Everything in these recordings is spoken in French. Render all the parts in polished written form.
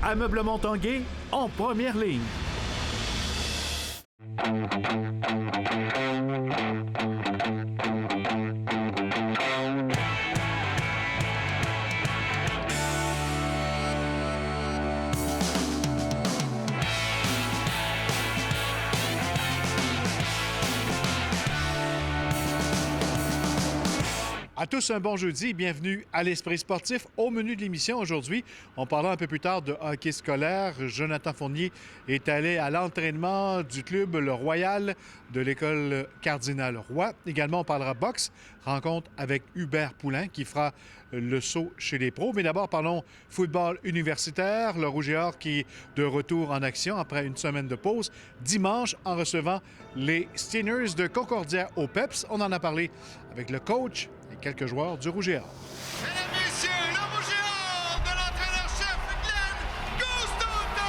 Ameublement Tanguay en première ligne. À tous un bon jeudi, bienvenue à l'Esprit sportif. Au menu de l'émission aujourd'hui, on parlera un peu plus tard de hockey scolaire. Jonathan Fournier est allé à l'entraînement du club Le Royal de l'école Cardinal Roy. Également, on parlera boxe, rencontre avec Hubert Poulain qui fera le saut chez les pros. Mais d'abord, parlons football universitaire. Le Rouge et Or qui est de retour en action après une semaine de pause. Dimanche, en recevant les Steelers de Concordia au PEPS. On en a parlé avec le coach et quelques joueurs du Rouge et Or. Mesdames, Messieurs, le Rouge et Or de l'entraîneur-chef Glenn Gustaudet!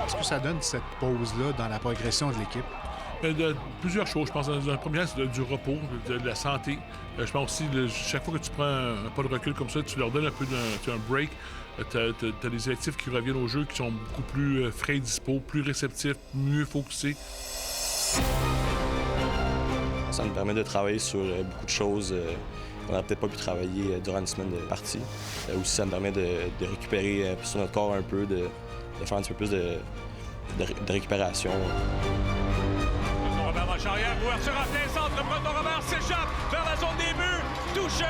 Qu'est-ce que ça donne, cette pause-là, dans la progression de l'équipe? Plusieurs choses. Je pense dans un premier, c'est du repos, de la santé. Je pense aussi, chaque fois que tu prends un pas de recul comme ça, tu leur donnes un peu un break. Tu as des électifs qui reviennent au jeu, qui sont beaucoup plus frais et dispo, plus réceptifs, mieux focusés. Ça me permet de travailler sur beaucoup de choses qu'on n'a peut-être pas pu travailler durant une semaine de partie. Aussi, ça me permet de récupérer sur notre corps un peu, de faire un petit peu plus de récupération. Robert marche arrière, ouverture en plein centre, le Breton Robert s'échappe vers la zone des buts, touché!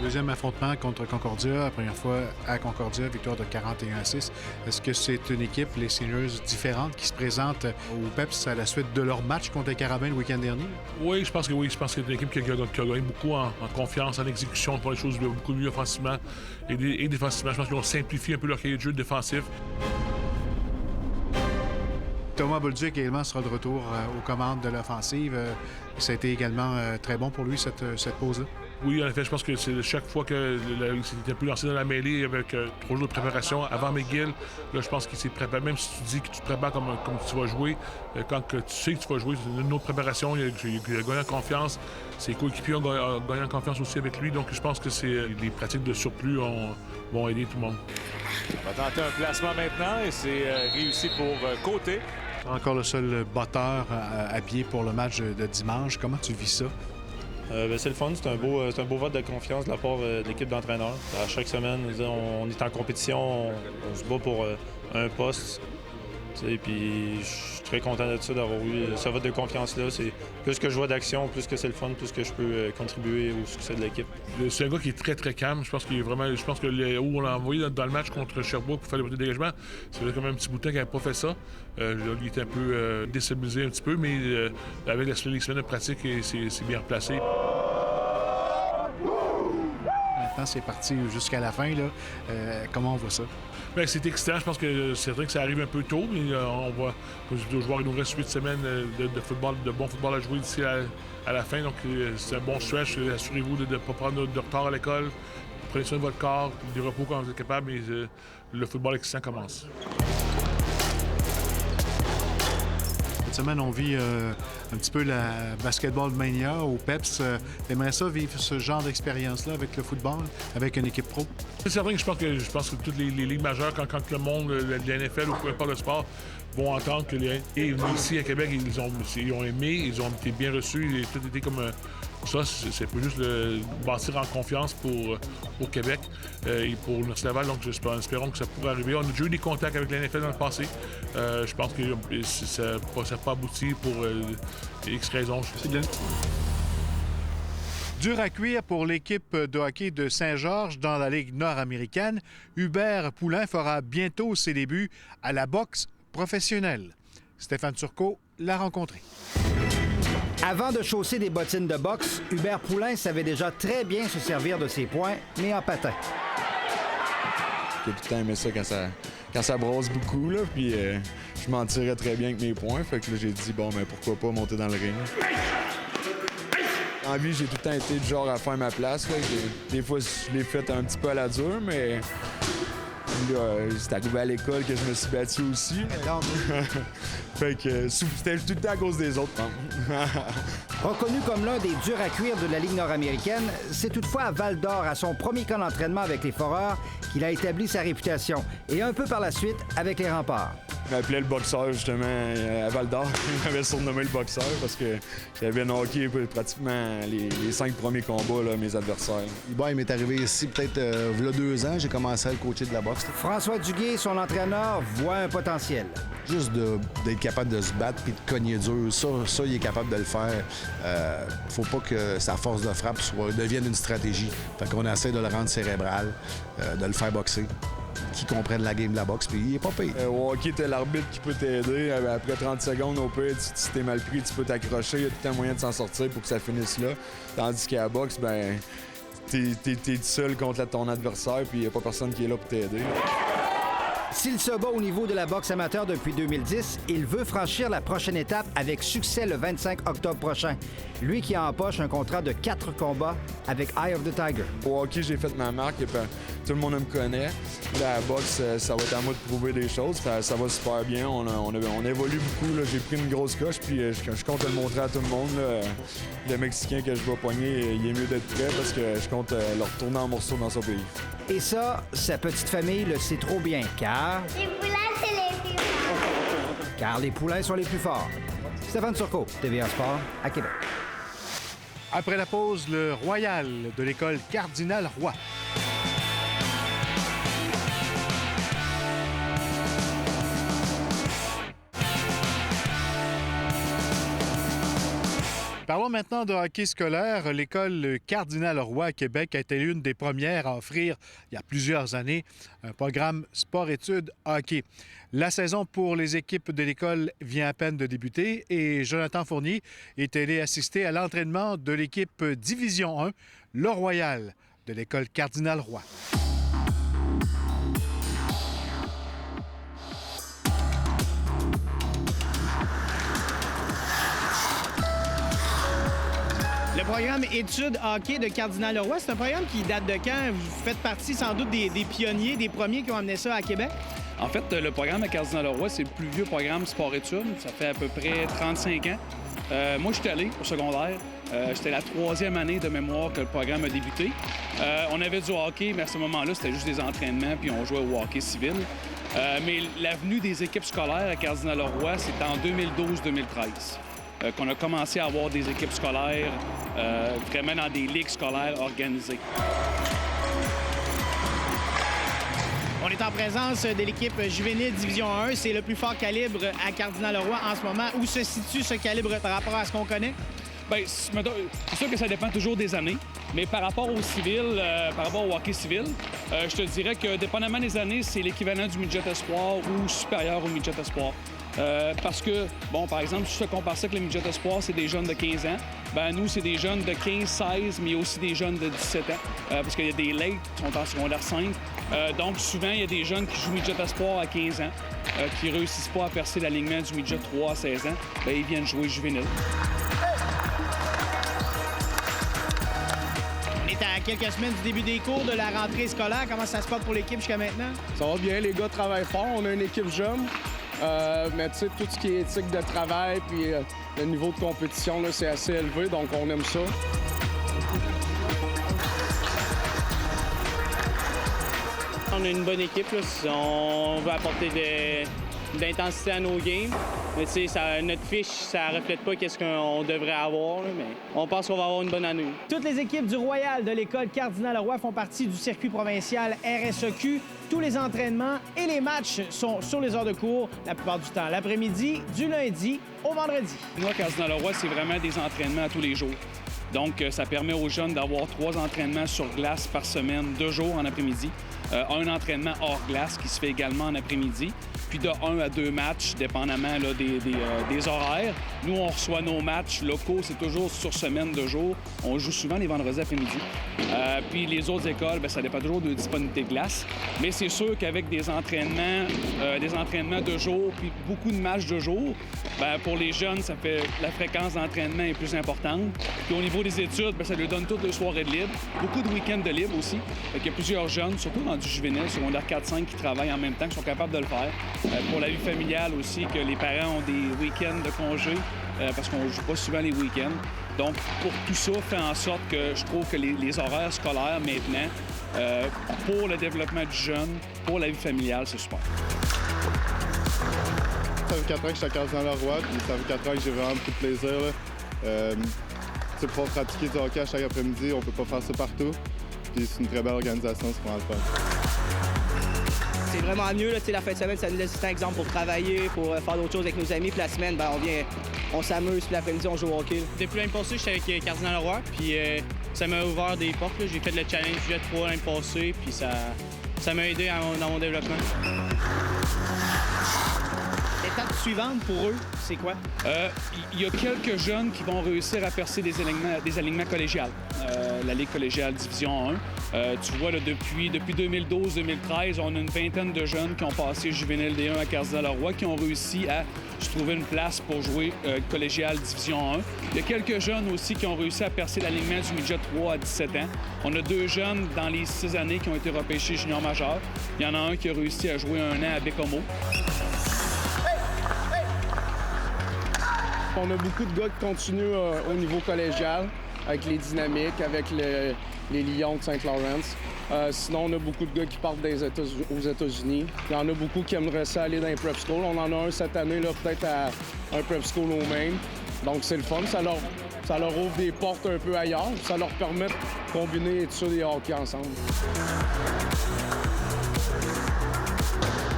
Deuxième affrontement contre Concordia, la première fois à Concordia, victoire de 41-6. Est-ce que c'est une équipe, les Steelers, différente qui se présente au PEPS à la suite de leur match contre les Carabins le week-end dernier? Oui, je pense que c'est une équipe qui a gagné beaucoup en confiance, en exécution, pour les choses beaucoup mieux offensivement et défensivement. Je pense qu'ils ont simplifié un peu leur cahier de jeu défensif. Thomas Bolduc également sera de retour aux commandes de l'offensive. Ça a été également très bon pour lui, cette pause-là. Oui, en effet, je pense que c'est chaque fois que c'était un peu lancé dans la mêlée avec 3 jours de préparation avant McGill, là, je pense qu'il s'est préparé. Même si tu dis que tu te prépares comme tu vas jouer, quand tu sais que tu vas jouer, c'est une autre préparation, il a gagné en confiance. Ses coéquipiers ont gagné en confiance aussi avec lui, donc je pense que les pratiques de surplus vont aider tout le monde. On va tenter un placement maintenant et c'est réussi pour Côté. Encore le seul batteur habillé pour le match de dimanche. Comment tu vis ça? C'est le fun, c'est un beau vote de confiance de la part de l'équipe d'entraîneurs. À chaque semaine, on est en compétition, on se bat pour un poste. Puis je suis très content de ça, d'avoir eu ce vote de confiance-là. C'est plus que je vois d'action, plus que c'est le fun, plus que je peux contribuer au succès de l'équipe. C'est un gars qui est très, très calme. Je pense que où on l'a envoyé dans le match contre Sherbrooke pour faire les dégagements, c'est quand même un petit bout de temps qu'il n'avait pas fait ça. Il était un peu déstabilisé un petit peu, mais avec les semaines de pratique, c'est bien replacé. Maintenant, c'est parti jusqu'à la fin. Là. Comment on voit ça? Bien, c'est excitant. Je pense que c'est vrai que ça arrive un peu tôt, mais on va, comme je dis aux joueurs, il nous reste 8 semaines de football, de bon football à jouer d'ici à la fin. Donc, c'est un bon stretch. Assurez-vous de ne pas prendre de retard à l'école. Prenez soin de votre corps, du repos quand vous êtes capable, mais le football excitant commence. Cette semaine, on vit un petit peu la basketball mania au PEPS. T'aimerais ça vivre ce genre d'expérience-là avec le football, avec une équipe pro? C'est certain que je pense que toutes les ligues majeures, quand le monde, la NFL ou peu importe le sport, vont entendre que ici à Québec, ils ont aimé, ils ont été bien reçus, et tout était comme ça. C'est pas juste bâtir en confiance pour Québec et pour l'Université Laval. Donc, espérons que ça pourrait arriver. On a déjà eu des contacts avec la NFL dans le passé. Je pense que ça n'a pas abouti pour X raisons. C'est bien. Dur à cuire pour l'équipe de hockey de Saint-Georges dans la Ligue nord-américaine. Hubert Poulain fera bientôt ses débuts à la boxe professionnelle. Stéphane Turcot l'a rencontré. Avant de chausser des bottines de boxe, Hubert Poulain savait déjà très bien se servir de ses poings, mais en patin. J'ai tout le temps aimé ça quand ça brosse beaucoup, là, puis je m'en tirais très bien avec mes poings. Fait que là, j'ai dit, bon, mais pourquoi pas monter dans le ring. En vie, j'ai tout le temps été du genre à faire ma place. Là. Des fois, je l'ai fait un petit peu à la dure, mais Là, c'est arrivé à l'école que je me suis battu aussi. Fait que c'était tout le temps à cause des autres, Reconnu comme l'un des durs à cuire de la Ligue nord-américaine, c'est toutefois à Val-d'Or, à son premier camp d'entraînement avec les Foreurs, qu'il a établi sa réputation, et un peu par la suite avec les Remparts. Il m'appelait le boxeur, justement, à Val-d'Or. Il m'avait surnommé le boxeur parce que j'avais knocké pratiquement les 5 premiers combats, là, mes adversaires. Bon, il m'est arrivé ici peut-être il y a 2 ans. J'ai commencé à le coacher de la boxe. François Duguay, son entraîneur, voit un potentiel. Juste d'être capable de se battre puis de cogner dur, ça, il est capable de le faire. Faut pas que sa force de frappe devienne une stratégie. Fait qu'on essaie de le rendre cérébral, de le faire boxer, qu'il comprenne la game de la boxe, puis il est pas payé. Au hockey, t'as l'arbitre qui peut t'aider. Après 30 secondes, au pire, si t'es mal pris, tu peux t'accrocher. Il y a tout un moyen de s'en sortir pour que ça finisse là. Tandis qu'à la boxe, ben, t'es seul contre ton adversaire, puis il n'y a pas personne qui est là pour t'aider. S'il se bat au niveau de la boxe amateur depuis 2010, il veut franchir la prochaine étape avec succès le 25 octobre prochain. Lui qui a en poche un contrat de 4 combats avec Eye of the Tiger. Au hockey, j'ai fait ma marque et tout le monde me connaît. La boxe, ça va être à moi de prouver des choses. Ça va super bien. On évolue beaucoup. J'ai pris une grosse coche puis je compte le montrer à tout le monde. Là. Le Mexicain que je vais pogner, il est mieux d'être prêt parce que je compte le retourner en morceaux dans son pays. Et ça, sa petite famille le sait trop bien, car... Les poulains, c'est les plus forts. Car les poulains sont les plus forts. Stéphane Turcot, TVA Sport, à Québec. Après la pause, le Royal de l'école Cardinal Roy. Parlons maintenant de hockey scolaire. L'école Cardinal Roy à Québec a été l'une des premières à offrir, il y a plusieurs années, un programme sport-études hockey. La saison pour les équipes de l'école vient à peine de débuter et Jonathan Fournier est allé assister à l'entraînement de l'équipe Division 1, le Royal de l'école Cardinal Roy. Le programme Études hockey de Cardinal-Leroy, c'est un programme qui date de quand? Vous faites partie sans doute des pionniers, des premiers qui ont amené ça à Québec? En fait, le programme à Cardinal-Leroy, c'est le plus vieux programme sport-études. Ça fait à peu près 35 ans. Moi, je suis allé au secondaire. C'était la 3e année de mémoire que le programme a débuté. On avait du hockey, mais à ce moment-là, c'était juste des entraînements, puis on jouait au hockey civil. Mais l'avenue des équipes scolaires à Cardinal-Leroy, c'était en 2012-2013. Qu'on a commencé à avoir des équipes scolaires vraiment dans des ligues scolaires organisées. On est en présence de l'équipe juvénile Division 1. C'est le plus fort calibre à Cardinal-Leroy en ce moment. Où se situe ce calibre par rapport à ce qu'on connaît? Bien, c'est sûr que ça dépend toujours des années. Mais par rapport au civil, par rapport au hockey civil, je te dirais que dépendamment des années, c'est l'équivalent du midget espoir ou supérieur au midget espoir. Parce que, bon, par exemple, si je te compare ça avec le midget espoir, c'est des jeunes de 15 ans. Ben nous, c'est des jeunes de 15, 16, mais aussi des jeunes de 17 ans. Parce qu'il y a des late qui sont en secondaire 5. Donc, souvent, il y a des jeunes qui jouent midget espoir à 15 ans, qui ne réussissent pas à percer l'alignement du midget 3 à 16 ans. Bien, ils viennent jouer juvénile. On est à quelques semaines du début des cours de la rentrée scolaire. Comment ça se passe pour l'équipe jusqu'à maintenant? Ça va bien, les gars travaillent fort. On a une équipe jeune. Mais tu sais, tout ce qui est éthique de travail puis le niveau de compétition, là, c'est assez élevé, donc on aime ça. On a une bonne équipe, là. On veut apporter de l'intensité à nos games. Mais tu sais, notre fiche, ça reflète pas qu'est-ce qu'on devrait avoir, là, mais on pense qu'on va avoir une bonne année. Toutes les équipes du Royal de l'école Cardinal-Leroy font partie du circuit provincial RSEQ. Tous les entraînements et les matchs sont sur les heures de cours, la plupart du temps l'après-midi, du lundi au vendredi. Nous, à Cardinal-Leroy, c'est vraiment des entraînements à tous les jours. Donc, ça permet aux jeunes d'avoir 3 entraînements sur glace par semaine, 2 jours en après-midi. Un entraînement hors glace qui se fait également en après-midi. Puis de 1 à 2 matchs, dépendamment là, des horaires. Nous, on reçoit nos matchs locaux, c'est toujours sur semaine de jour. On joue souvent les vendredis après-midi. Puis les autres écoles, bien, ça dépend toujours de disponibilité de glace. Mais c'est sûr qu'avec des entraînements de jour, puis beaucoup de matchs de jour, ben, pour les jeunes, ça fait la fréquence d'entraînement est plus importante. Puis au niveau des études, ben, ça leur donne toutes les soirées de libre. Beaucoup de week-ends de libre aussi. Il y a plusieurs jeunes, surtout dans du juvénile, secondaire 4-5, qui travaillent en même temps, qui sont capables de le faire. Pour la vie familiale aussi, que les parents ont des week-ends de congé, parce qu'on ne joue pas souvent les week-ends. Donc, pour tout ça, fait en sorte que je trouve que les horaires scolaires maintenant, pour le développement du jeune, pour la vie familiale, c'est super. Ça fait 4 ans que je suis à Cardinal-Leroy, puis ça fait 4 ans que j'ai vraiment beaucoup de plaisir. Pour pouvoir pratiquer du hockey à chaque après-midi, on peut pas faire ça partout. Puis c'est une très belle organisation, c'est vraiment le fun. C'est vraiment mieux, là, la fin de semaine, ça nous laisse un exemple pour travailler, pour faire d'autres choses avec nos amis. Puis la semaine, ben, on s'amuse, puis l'après-midi, on joue au hockey. Depuis l'année passée, j'étais avec Cardinal-Leroy, puis ça m'a ouvert des portes. J'ai fait le challenge Jet 3 l'année passée, puis ça m'a aidé dans mon développement. L'étape suivante pour eux, c'est quoi? Il y a quelques jeunes qui vont réussir à percer des alignements collégiales. La Ligue collégiale Division 1. Tu vois, là, depuis 2012-2013, on a une vingtaine de jeunes qui ont passé juvénile D1 à Cardinal-Leroy, qui ont réussi à se trouver une place pour jouer collégiale Division 1. Il y a quelques jeunes aussi qui ont réussi à percer l'alignement du midget 3 à 17 ans. On a 2 jeunes dans les 6 années qui ont été repêchés junior majeur. Il y en a un qui a réussi à jouer 1 an à Bécomo. On a beaucoup de gars qui continuent au niveau collégial, avec les Dynamiques, avec les Lions de Saint-Laurent. Sinon, on a beaucoup de gars qui partent aux États-Unis. Il y en a beaucoup qui aimeraient ça aller dans les prep school. On en a un cette année, là, peut-être à un prep school au Maine. Donc, c'est le fun. Ça leur ouvre des portes un peu ailleurs. Ça leur permet de combiner études et hockey ensemble.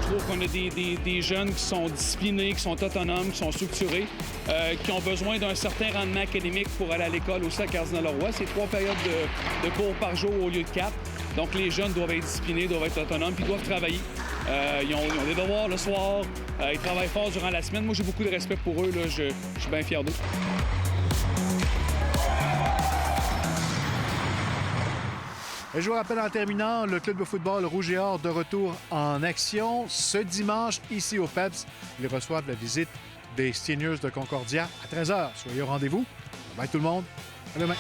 Je trouve qu'on a des jeunes qui sont disciplinés, qui sont autonomes, qui sont structurés, qui ont besoin d'un certain rendement académique pour aller à l'école aussi à Cardinal-Leroy. C'est 3 périodes de cours par jour au lieu de 4. Donc, les jeunes doivent être disciplinés, doivent être autonomes, puis doivent travailler. Ils ont des devoirs le soir, ils travaillent fort durant la semaine. Moi, j'ai beaucoup de respect pour eux. Là. Je suis bien fier d'eux. Et je vous rappelle en terminant, le club de football Rouge et Or de retour en action ce dimanche ici au PEPS. Ils reçoivent la visite des Seniors de Concordia à 13h. Soyez au rendez-vous. Bye tout le monde. À demain.